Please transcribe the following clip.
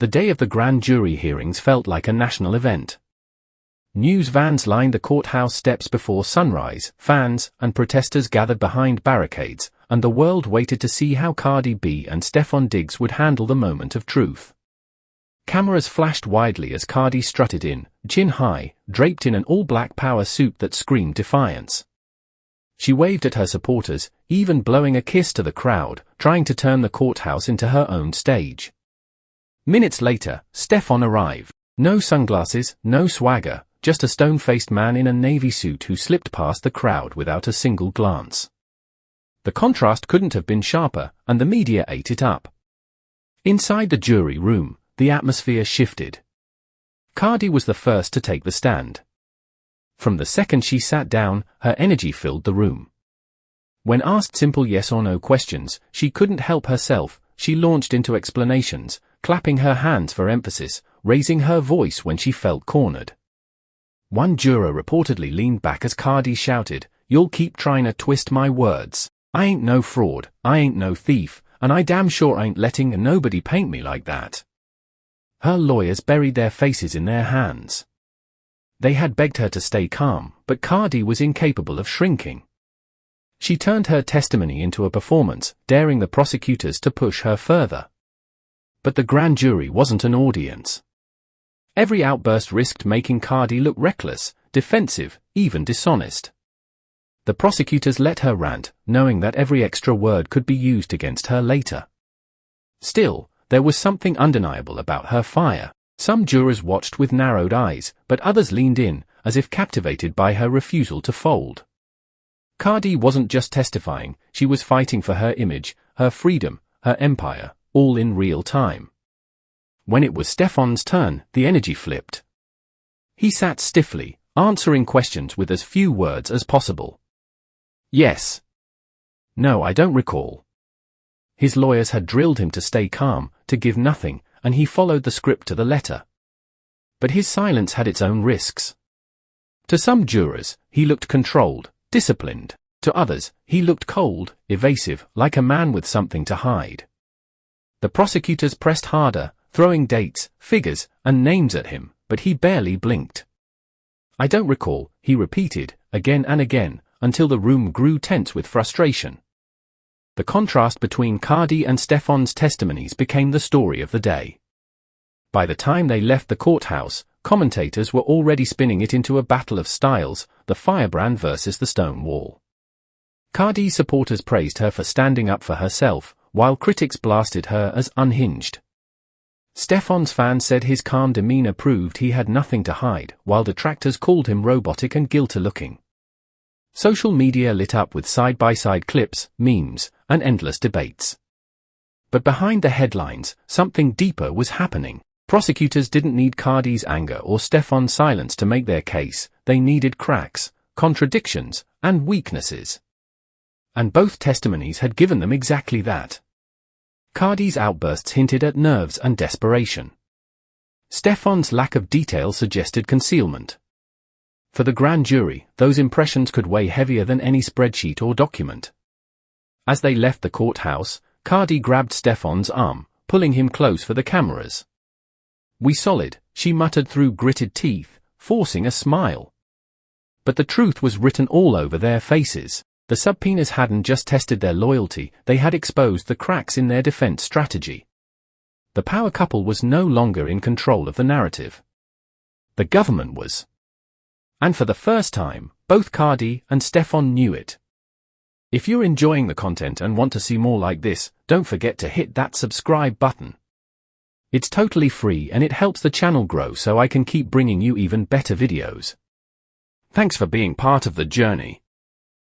The day of the grand jury hearings felt like a national event. News vans lined the courthouse steps before sunrise, fans and protesters gathered behind barricades, and the world waited to see how Cardi B and Stefon Diggs would handle the moment of truth. Cameras flashed widely as Cardi strutted in, chin high, draped in an all-black power suit that screamed defiance. She waved at her supporters, even blowing a kiss to the crowd, trying to turn the courthouse into her own stage. Minutes later, Stefon arrived. No sunglasses, no swagger, just a stone-faced man in a navy suit who slipped past the crowd without a single glance. The contrast couldn't have been sharper, and the media ate it up. Inside the jury room, the atmosphere shifted. Cardi was the first to take the stand. From the second she sat down, her energy filled the room. When asked simple yes or no questions, she couldn't help herself. She launched into explanations, clapping her hands for emphasis, raising her voice when she felt cornered. One juror reportedly leaned back as Cardi shouted, "You'll keep trying to twist my words. I ain't no fraud, I ain't no thief, and I damn sure ain't letting nobody paint me like that." Her lawyers buried their faces in their hands. They had begged her to stay calm, but Cardi was incapable of shrinking. She turned her testimony into a performance, daring the prosecutors to push her further. But the grand jury wasn't an audience. Every outburst risked making Cardi look reckless, defensive, even dishonest. The prosecutors let her rant, knowing that every extra word could be used against her later. Still, there was something undeniable about her fire. Some jurors watched with narrowed eyes, but others leaned in, as if captivated by her refusal to fold. Cardi wasn't just testifying, she was fighting for her image, her freedom, her empire, all in real time. When it was Stefon's turn, the energy flipped. He sat stiffly, answering questions with as few words as possible. Yes. No, I don't recall. His lawyers had drilled him to stay calm, to give nothing, and he followed the script to the letter. But his silence had its own risks. To some jurors, he looked controlled, disciplined. To others, he looked cold, evasive, like a man with something to hide. The prosecutors pressed harder, throwing dates, figures, and names at him, but he barely blinked. "I don't recall," he repeated, again and again, until the room grew tense with frustration. The contrast between Cardi and Stefon's testimonies became the story of the day. By the time they left the courthouse, commentators were already spinning it into a battle of styles, the firebrand versus the stone wall. Cardi's supporters praised her for standing up for herself, while critics blasted her as unhinged. Stefon's fans said his calm demeanor proved he had nothing to hide, while detractors called him robotic and guilty-looking. Social media lit up with side-by-side clips, memes, and endless debates. But behind the headlines, something deeper was happening. Prosecutors didn't need Cardi's anger or Stefon's silence to make their case, they needed cracks, contradictions, and weaknesses. And both testimonies had given them exactly that. Cardi's outbursts hinted at nerves and desperation. Stefon's lack of detail suggested concealment. For the grand jury, those impressions could weigh heavier than any spreadsheet or document. As they left the courthouse, Cardi grabbed Stefon's arm, pulling him close for the cameras. "We solid," she muttered through gritted teeth, forcing a smile. But the truth was written all over their faces. The subpoenas hadn't just tested their loyalty, they had exposed the cracks in their defense strategy. The power couple was no longer in control of the narrative. The government was. And for the first time, both Cardi and Stefon knew it. If you're enjoying the content and want to see more like this, don't forget to hit that subscribe button. It's totally free and it helps the channel grow so I can keep bringing you even better videos. Thanks for being part of the journey.